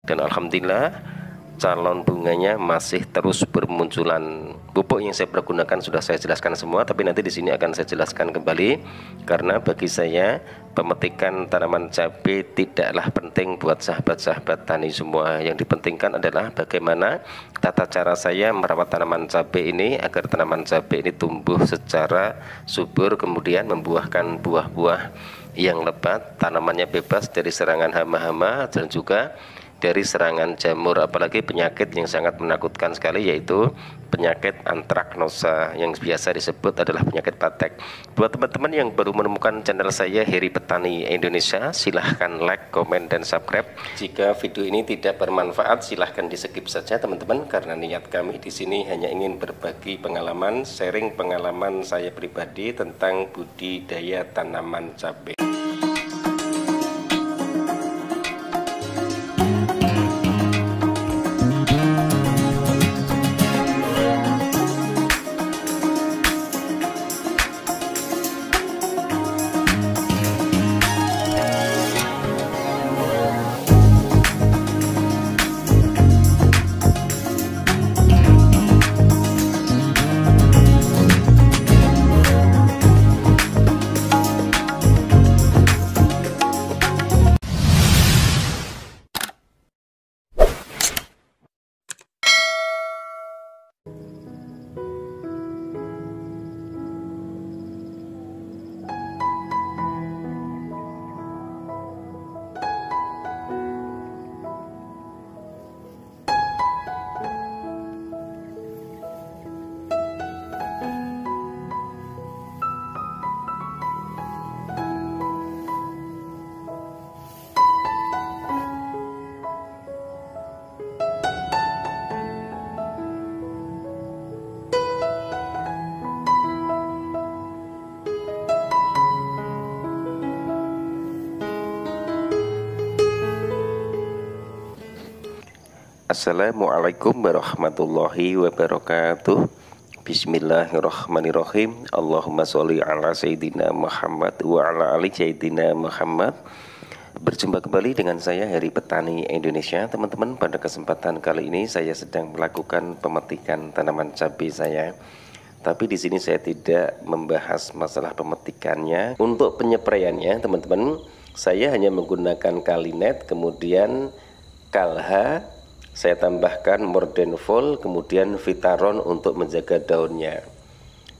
Dan alhamdulillah calon bunganya masih terus bermunculan. Pupuk yang saya pergunakan sudah saya jelaskan semua, tapi nanti di sini akan saya jelaskan kembali, karena bagi saya pemetikan tanaman cabai tidaklah penting buat sahabat-sahabat tani semua. Yang dipentingkan adalah bagaimana tata cara saya merawat tanaman cabai ini agar tanaman cabai ini tumbuh secara subur, kemudian membuahkan buah-buah yang lebat, tanamannya bebas dari serangan hama-hama dan juga dari serangan jamur, apalagi penyakit yang sangat menakutkan sekali, yaitu penyakit antraknosa yang biasa disebut adalah penyakit patek. Buat teman-teman yang baru menemukan channel saya Heri Petani Indonesia, silahkan like, komen, dan subscribe. Jika video ini tidak bermanfaat, silahkan di skip saja teman-teman, karena niat kami di sini hanya ingin berbagi pengalaman, sharing pengalaman saya pribadi tentang budidaya tanaman cabai. Assalamualaikum warahmatullahi wabarakatuh. Bismillahirrahmanirrahim. Allahumma sholli ala Sayyidina Muhammad wa ala ali Sayyidina Muhammad. Berjumpa kembali dengan saya Heri Petani Indonesia. Teman-teman, pada kesempatan kali ini saya sedang melakukan pemetikan tanaman cabai saya. Tapi di sini saya tidak membahas masalah pemetikannya. Untuk penyepraiannya, teman-teman, saya hanya menggunakan Kalinet, kemudian Kalha, saya tambahkan Mordenvol, kemudian Vitaron untuk menjaga daunnya.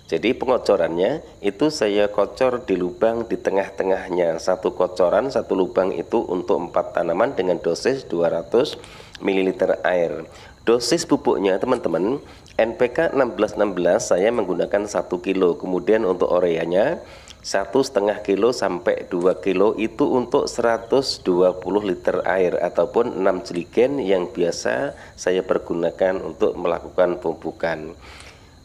Jadi pengocorannya itu saya kocor di lubang di tengah-tengahnya. Satu kocoran, satu lubang itu untuk 4 tanaman dengan dosis 200 ml air. Dosis pupuknya teman-teman, NPK 1616 saya menggunakan 1 kilo. Kemudian untuk ureanya 1,5 kilo sampai 2 kilo itu untuk 120 liter air ataupun 6 jerigen yang biasa saya pergunakan untuk melakukan pemupukan.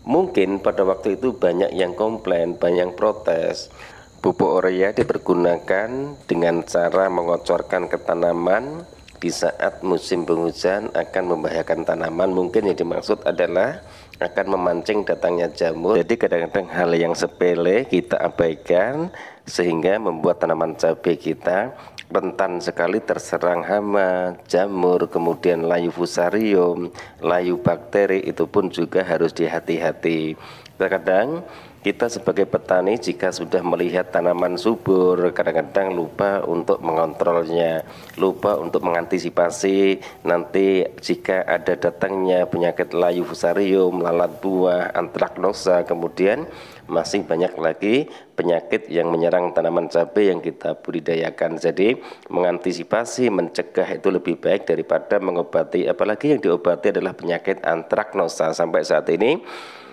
Mungkin pada waktu itu banyak yang komplain, banyak yang protes. Pupuk urea dipergunakan dengan cara mengocorkan ke tanaman di saat musim penghujan akan membahayakan tanaman. Mungkin yang dimaksud adalah akan memancing datangnya jamur. Jadi kadang-kadang hal yang sepele kita abaikan sehingga membuat tanaman cabai kita rentan sekali terserang hama, jamur, kemudian layu fusarium, layu bakteri. Itu pun juga harus dihati-hati. Kadang-kadang kita sebagai petani jika sudah melihat tanaman subur, kadang-kadang lupa untuk mengontrolnya, lupa untuk mengantisipasi nanti jika ada datangnya penyakit layu fusarium, lalat buah, antraknosa, kemudian masih banyak lagi penyakit yang menyerang tanaman cabai yang kita budidayakan. Jadi mengantisipasi, mencegah itu lebih baik daripada mengobati, apalagi yang diobati adalah penyakit antraknosa. Sampai saat ini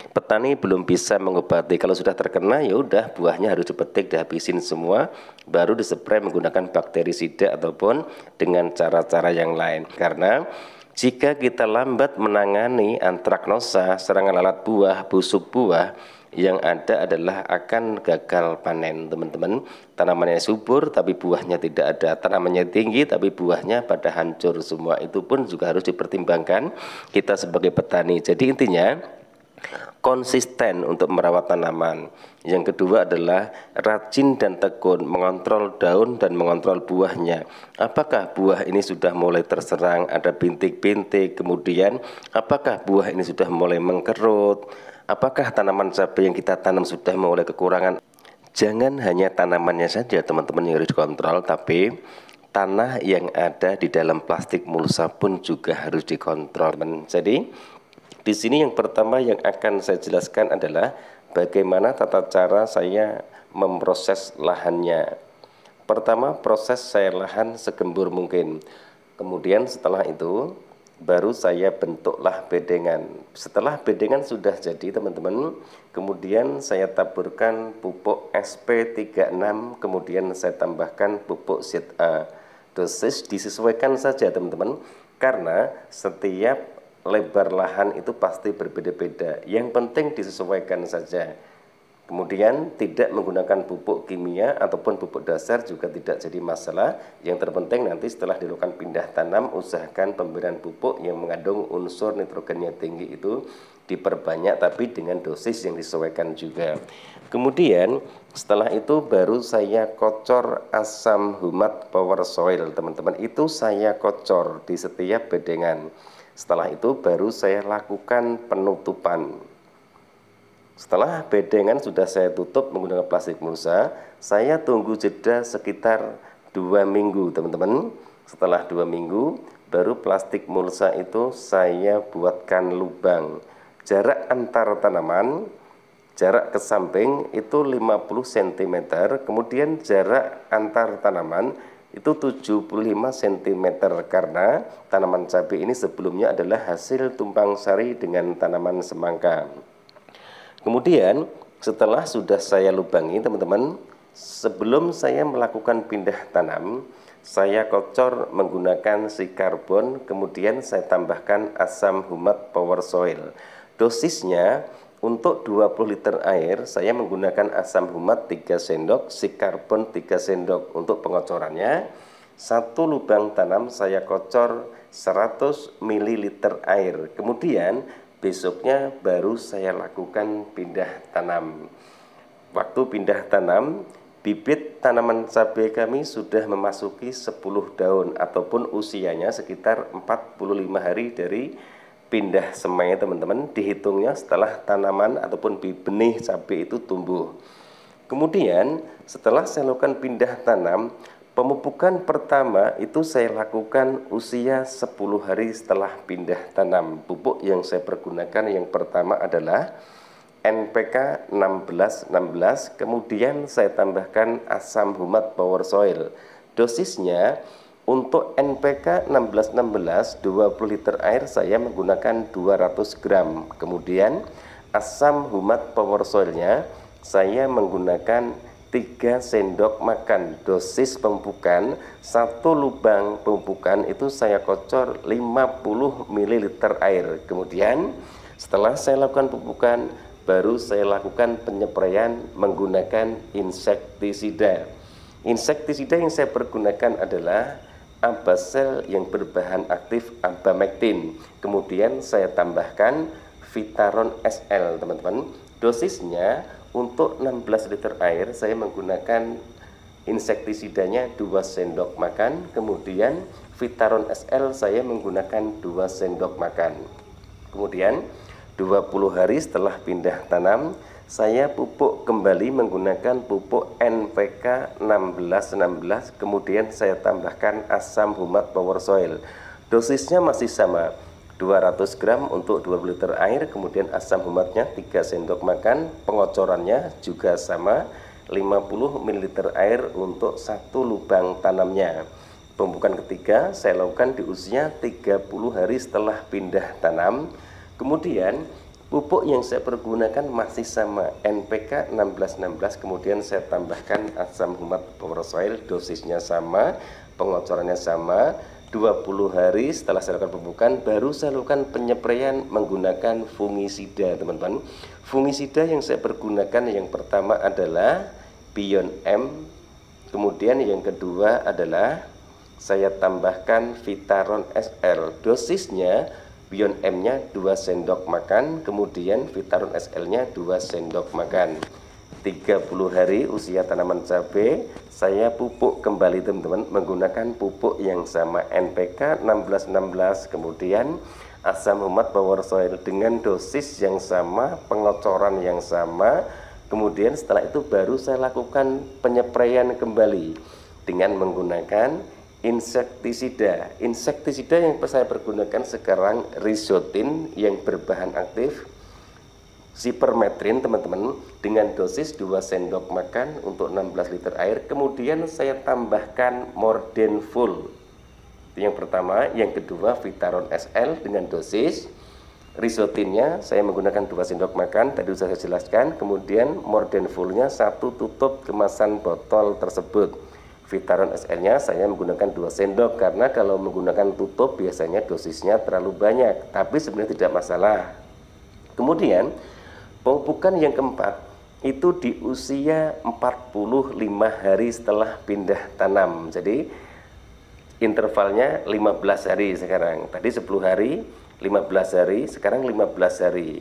petani belum bisa mengobati. Kalau sudah terkena ya udah buahnya harus dipetik, dihabisin semua, baru dispray menggunakan bakterisida ataupun dengan cara-cara yang lain. Karena jika kita lambat menangani antraknosa, serangan lalat buah, busuk buah, yang ada adalah akan gagal panen teman-teman. Tanamannya subur tapi buahnya tidak ada, tanamannya tinggi tapi buahnya pada hancur semua. Itu pun juga harus dipertimbangkan kita sebagai petani. Jadi intinya konsisten untuk merawat tanaman. Yang kedua adalah rajin dan tekun mengontrol daun dan mengontrol buahnya. Apakah buah ini sudah mulai terserang, ada bintik-bintik, kemudian apakah buah ini sudah mulai mengkerut, apakah tanaman cabai yang kita tanam sudah mulai kekurangan. Jangan hanya tanamannya saja teman-teman yang harus dikontrol, tapi tanah yang ada di dalam plastik mulsa pun juga harus dikontrol. Jadi di sini yang pertama yang akan saya jelaskan adalah bagaimana tata cara saya memproses lahannya. Pertama, proses saya lahan segembur mungkin. Kemudian setelah itu baru saya bentuklah bedengan. Setelah bedengan sudah jadi teman-teman, kemudian saya taburkan pupuk SP36, kemudian saya tambahkan pupuk ZA. Dosis disesuaikan saja teman-teman, karena setiap lebar lahan itu pasti berbeda-beda. Yang penting disesuaikan saja. Kemudian tidak menggunakan pupuk kimia ataupun pupuk dasar juga tidak jadi masalah. Yang terpenting nanti setelah dilakukan pindah tanam, usahakan pemberian pupuk yang mengandung unsur nitrogennya tinggi itu diperbanyak, tapi dengan dosis yang disesuaikan juga. Kemudian setelah itu baru saya kocor asam humat power soil teman-teman. Itu saya kocor di setiap bedengan. Setelah itu baru saya lakukan penutupan. Setelah bedengan sudah saya tutup menggunakan plastik mulsa, saya tunggu jeda sekitar 2 minggu teman-teman. Setelah 2 minggu baru plastik mulsa itu saya buatkan lubang. Jarak antar tanaman, jarak ke samping itu 50 cm, kemudian jarak antar tanaman itu 75 cm, karena tanaman cabai ini sebelumnya adalah hasil tumpang sari dengan tanaman semangka. Kemudian setelah sudah saya lubangi teman-teman, sebelum saya melakukan pindah tanam, saya kocor menggunakan si karbon, kemudian saya tambahkan asam humat power soil. Dosisnya untuk 20 liter air saya menggunakan asam humat 3 sendok, si karbon 3 sendok. Untuk pengocorannya, satu lubang tanam saya kocor 100 ml air. Kemudian besoknya baru saya lakukan pindah tanam. Waktu pindah tanam, bibit tanaman cabai kami sudah memasuki 10 daun ataupun usianya sekitar 45 hari dari pindah semai teman-teman. Dihitungnya setelah tanaman ataupun benih cabai itu tumbuh. Kemudian setelah saya lakukan pindah tanam, pemupukan pertama itu saya lakukan usia 10 hari setelah pindah tanam. Pupuk yang saya pergunakan yang pertama adalah NPK 1616, kemudian saya tambahkan asam humat power soil. Dosisnya untuk NPK 1616 20 liter air saya menggunakan 200 gram. Kemudian asam humat power soilnya saya menggunakan 3 sendok makan. Dosis pemupukan, satu lubang pemupukan itu saya kocor 50 ml air. Kemudian setelah saya lakukan pemupukan, baru saya lakukan penyepraian menggunakan insektisida. Insektisida yang saya pergunakan adalah Abasel yang berbahan aktif abamectin. Kemudian saya tambahkan Vitaron SL teman-teman. Dosisnya untuk 16 liter air saya menggunakan insektisidanya 2 sendok makan, kemudian Vitaron SL saya menggunakan 2 sendok makan. Kemudian 20 hari setelah pindah tanam, saya pupuk kembali menggunakan pupuk NPK 1616, kemudian saya tambahkan asam humat power soil. Dosisnya masih sama, 200 gram untuk 20 liter air, kemudian asam humatnya 3 sendok makan, pengocorannya juga sama, 50 ml air untuk satu lubang tanamnya. Pemupukan ketiga saya lakukan di usia 30 hari setelah pindah tanam. Kemudian pupuk yang saya pergunakan masih sama, NPK 1616, kemudian saya tambahkan asam humat power soil, dosisnya sama, pengocorannya sama. 20 hari setelah saya lakukan pemupukan, baru saya lakukan penyepraian menggunakan fungisida teman-teman. Fungisida yang saya pergunakan yang pertama adalah Bion M, kemudian yang kedua adalah saya tambahkan Vitaron SL. Dosisnya Bion M-nya 2 sendok makan, kemudian Vitaron SL-nya 2 sendok makan. 30 hari usia tanaman cabai saya pupuk kembali teman-teman menggunakan pupuk yang sama, NPK 1616, kemudian asam humat power soil dengan dosis yang sama, pengocoran yang sama. Kemudian setelah itu baru saya lakukan penyepraian kembali dengan menggunakan insektisida. Insektisida yang saya pergunakan sekarang Rizotin yang berbahan aktif Sipermetrin teman-teman, dengan dosis 2 sendok makan untuk 16 liter air. Kemudian saya tambahkan Mordenful. Itu yang pertama. Yang kedua Vitaron SL dengan dosis Rizotinnya saya menggunakan 2 sendok makan, tadi sudah saya jelaskan. Kemudian Mordenfulnya 1 tutup kemasan botol tersebut. Vitaron SL-nya saya menggunakan 2 sendok karena kalau menggunakan tutup biasanya dosisnya terlalu banyak, tapi sebenarnya tidak masalah. Kemudian pemupukan yang keempat itu di usia 45 hari setelah pindah tanam. Jadi intervalnya 15 hari sekarang. Tadi 10 hari, 15 hari, sekarang 15 hari.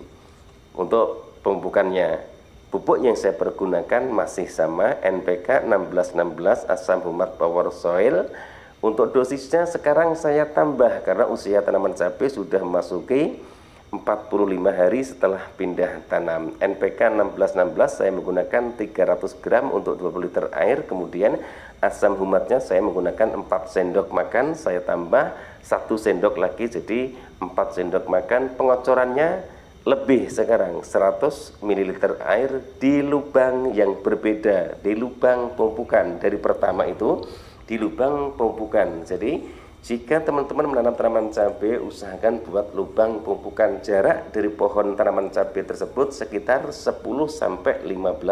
Untuk pemupukannya, pupuk yang saya pergunakan masih sama, NPK 1616 asam humat power soil. Untuk dosisnya sekarang saya tambah karena usia tanaman cabai sudah memasuki 45 hari setelah pindah tanam. NPK 1616 saya menggunakan 300 gram untuk 20 liter air. Kemudian asam humatnya saya menggunakan 4 sendok makan, saya tambah 1 sendok lagi jadi 4 sendok makan. Pengocorannya lebih sekarang 100 ml air di lubang yang berbeda, di lubang pemupukan. Dari pertama itu di lubang pemupukan. Jadi jika teman-teman menanam tanaman cabai, usahakan buat lubang pemupukan. Jarak dari pohon tanaman cabai tersebut sekitar 10-15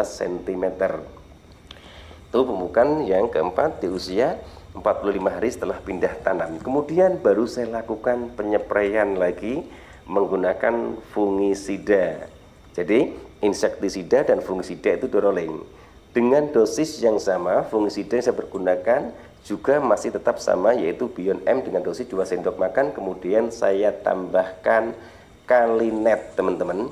cm. Itu pemupukan yang keempat di usia 45 hari setelah pindah tanam. Kemudian baru saya lakukan penyepraian lagi menggunakan fungisida. Jadi insektisida dan fungisida itu dirolling. Dengan dosis yang sama, fungisida yang saya pergunakan juga masih tetap sama, yaitu Bion M dengan dosis 2 sendok makan. Kemudian saya tambahkan Kalinet teman-teman.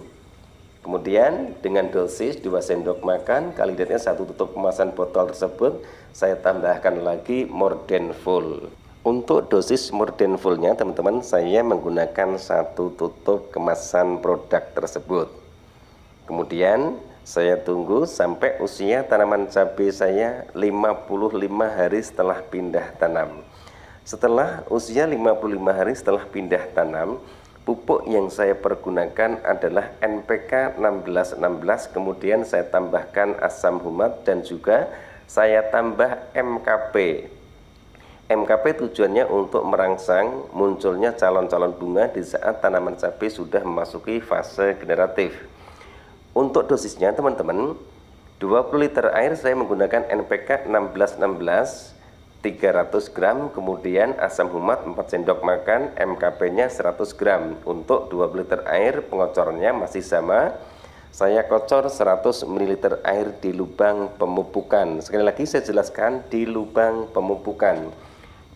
Kemudian dengan dosis 2 sendok makan, Kalinetnya 1 tutup kemasan botol tersebut, saya tambahkan lagi Mordenful. Untuk dosis Mordenfulnya teman-teman, saya menggunakan 1 tutup kemasan produk tersebut. Kemudian saya tunggu sampai usia tanaman cabai saya 55 hari setelah pindah tanam. Setelah usia 55 hari setelah pindah tanam, pupuk yang saya pergunakan adalah NPK 1616, kemudian saya tambahkan asam humat dan juga saya tambah MKP. MKP tujuannya untuk merangsang munculnya calon-calon bunga di saat tanaman cabai sudah memasuki fase generatif. Untuk dosisnya teman-teman, 20 liter air saya menggunakan NPK 1616 300 gram, kemudian asam humat 4 sendok makan, MKP-nya 100 gram. Untuk 20 liter air pengocorannya masih sama. Saya kocor 100 ml air di lubang pemupukan. Sekali lagi saya jelaskan, di lubang pemupukan.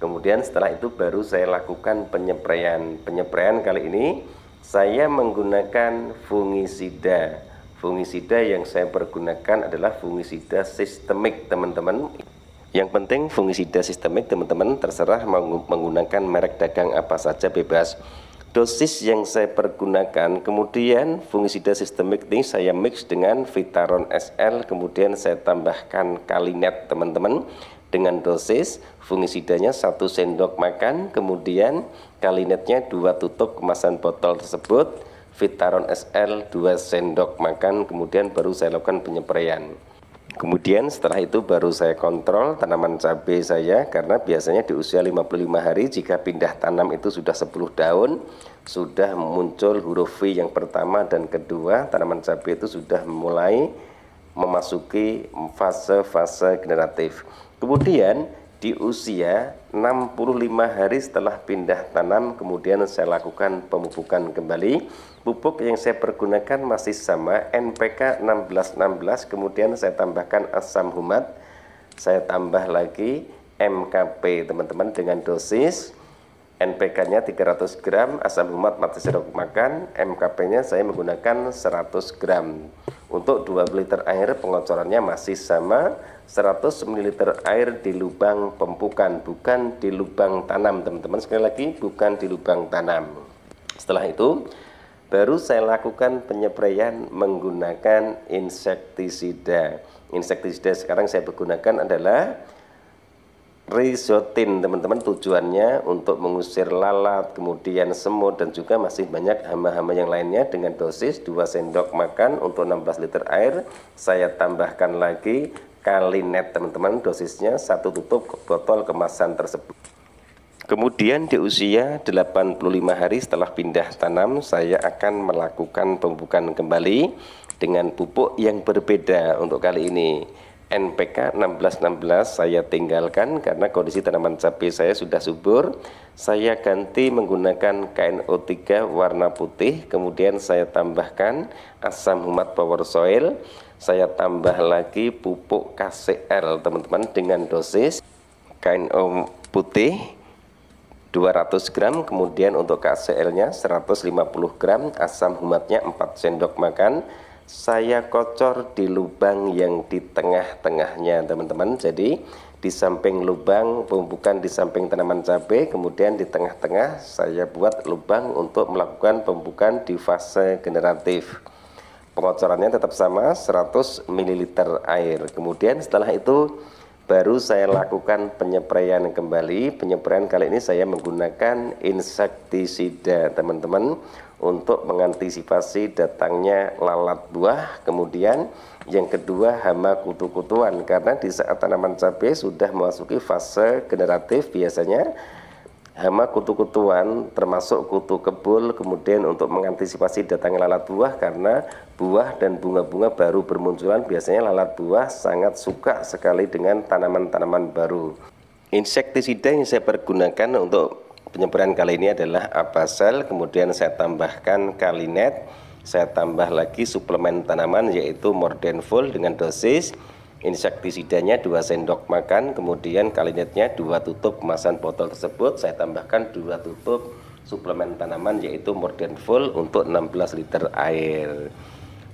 Kemudian setelah itu baru saya lakukan penyepraian. Penyepraian kali ini saya menggunakan fungisida. Fungisida yang saya pergunakan adalah fungisida sistemik teman-teman. Yang penting fungisida sistemik teman-teman, terserah menggunakan merek dagang apa saja, bebas. Dosis yang saya pergunakan, kemudian fungisida sistemik ini saya mix dengan Vitaron SL, kemudian saya tambahkan Kalinet teman-teman. Dengan dosis fungisidanya 1 sendok makan, kemudian Kalinetnya 2 tutup kemasan botol tersebut, Vitaron SL 2 sendok makan, kemudian baru saya lakukan penyepraian. Kemudian setelah itu baru saya kontrol tanaman cabai saya, karena biasanya di usia 55 hari jika pindah tanam itu sudah 10 daun, sudah muncul huruf V yang pertama dan kedua, tanaman cabai itu sudah mulai memasuki fase-fase generatif. Kemudian di usia 65 hari setelah pindah tanam, kemudian saya lakukan pemupukan kembali. Pupuk yang saya pergunakan masih sama, NPK 1616, kemudian saya tambahkan asam humat, saya tambah lagi MKP teman-teman dengan dosis NPK-nya 300 gram, asam humat 4 sendok makan, MKP-nya saya menggunakan 100 gram. Untuk 2 liter air pengocorannya masih sama, 100 ml air di lubang pempukan, bukan di lubang tanam teman-teman. Sekali lagi, bukan di lubang tanam. Setelah itu baru saya lakukan penyepraian menggunakan insektisida. Insektisida sekarang saya gunakan adalah Rizotin teman-teman. Tujuannya untuk mengusir lalat, kemudian semut, dan juga masih banyak hama-hama yang lainnya. Dengan dosis 2 sendok makan untuk 16 liter air. Saya tambahkan lagi Kalinet teman-teman, dosisnya 1 tutup botol kemasan tersebut. Kemudian di usia 85 hari setelah pindah tanam, saya akan melakukan pemupukan kembali dengan pupuk yang berbeda. Untuk kali ini NPK 1616 saya tinggalkan karena kondisi tanaman cabai saya sudah subur. Saya ganti menggunakan KNO3 warna putih, kemudian saya tambahkan asam humat power soil. Saya tambah lagi pupuk KCL teman-teman dengan dosis KNO putih 200 gram, kemudian untuk KCL-nya 150 gram, asam humatnya 4 sendok makan. Saya kocor di lubang yang di tengah-tengahnya teman-teman. Jadi di samping lubang pemupukan di samping tanaman cabai, kemudian di tengah-tengah saya buat lubang untuk melakukan pemupukan di fase generatif. Pengocorannya tetap sama, 100 ml air. Kemudian setelah itu baru saya lakukan penyepraian kembali. Penyepraian kali ini saya menggunakan insektisida teman-teman untuk mengantisipasi datangnya lalat buah. Kemudian yang kedua hama kutu-kutuan, karena di saat tanaman cabai sudah memasuki fase generatif biasanya hama kutu-kutuan termasuk kutu kebul. Kemudian untuk mengantisipasi datangnya lalat buah, karena buah dan bunga-bunga baru bermunculan, biasanya lalat buah sangat suka sekali dengan tanaman-tanaman baru. Insektisida yang saya pergunakan untuk penyepraian kali ini adalah Abasal, kemudian saya tambahkan Kalinet, saya tambah lagi suplemen tanaman yaitu Mordenful dengan dosis insektisidanya 2 sendok makan, kemudian Kalinetnya 2 tutup kemasan botol tersebut. Saya tambahkan 2 tutup suplemen tanaman yaitu Mordenful untuk 16 liter air.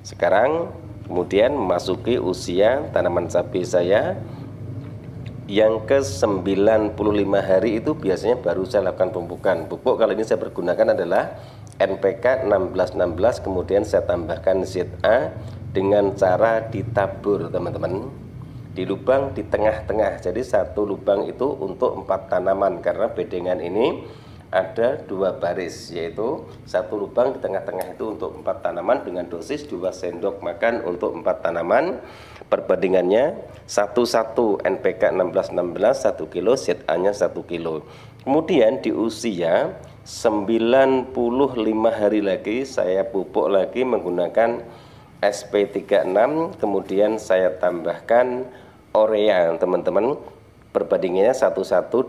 Sekarang kemudian memasuki usia tanaman cabai saya yang ke 95 hari, itu biasanya baru saya lakukan pemupukan. Pupuk kali ini saya pergunakan adalah NPK 1616, kemudian saya tambahkan ZA dengan cara ditabur teman-teman di lubang di tengah-tengah. Jadi satu lubang itu untuk 4 tanaman, karena bedengan ini ada 2 baris, yaitu satu lubang di tengah-tengah itu untuk 4 tanaman dengan dosis 2 sendok makan untuk 4 tanaman. Perbandingannya 1 NPK 1616 1 kilo, ZA-nya 1 kilo. Kemudian di usia 95 hari lagi saya pupuk lagi menggunakan SP36, kemudian saya tambahkan Orea teman-teman. Perbandingannya 1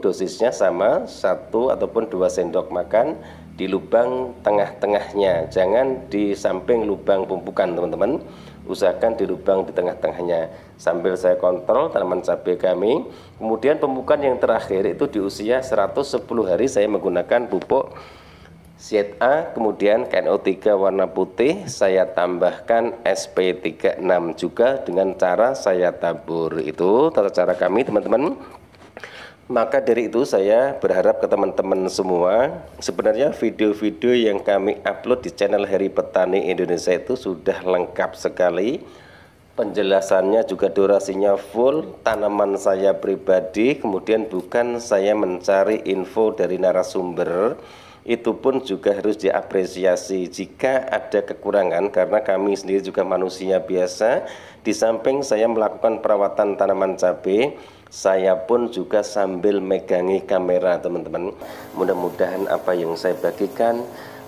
dosisnya sama, 1 ataupun 2 sendok makan di lubang tengah-tengahnya, jangan di samping lubang pempukan teman-teman, usahakan di lubang di tengah-tengahnya. Sambil saya kontrol tanaman cabai kami. Kemudian pemupukan yang terakhir itu di usia 110 hari saya menggunakan pupuk ZA, kemudian KNO3 warna putih, saya tambahkan SP36 juga dengan cara saya tabur. Itu tata cara kami teman-teman. Maka dari itu saya berharap ke teman-teman semua, sebenarnya video-video yang kami upload di channel Heri Petani Indonesia itu sudah lengkap sekali. Penjelasannya juga durasinya full, tanaman saya pribadi, kemudian bukan saya mencari info dari narasumber. Itu pun juga harus diapresiasi jika ada kekurangan, karena kami sendiri juga manusia biasa. Di samping saya melakukan perawatan tanaman cabai, saya pun juga sambil megangi kamera teman-teman. Mudah-mudahan apa yang saya bagikan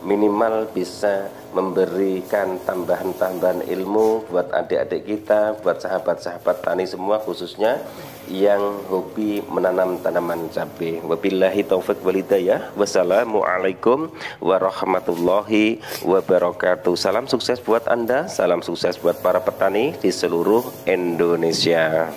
minimal bisa memberikan tambahan-tambahan ilmu buat adik-adik kita, buat sahabat-sahabat tani semua, khususnya yang hobi menanam tanaman cabai. Wabillahi taufik walhidayah. Wassalamualaikum warahmatullahi wabarakatuh. Salam sukses buat Anda, salam sukses buat para petani di seluruh Indonesia.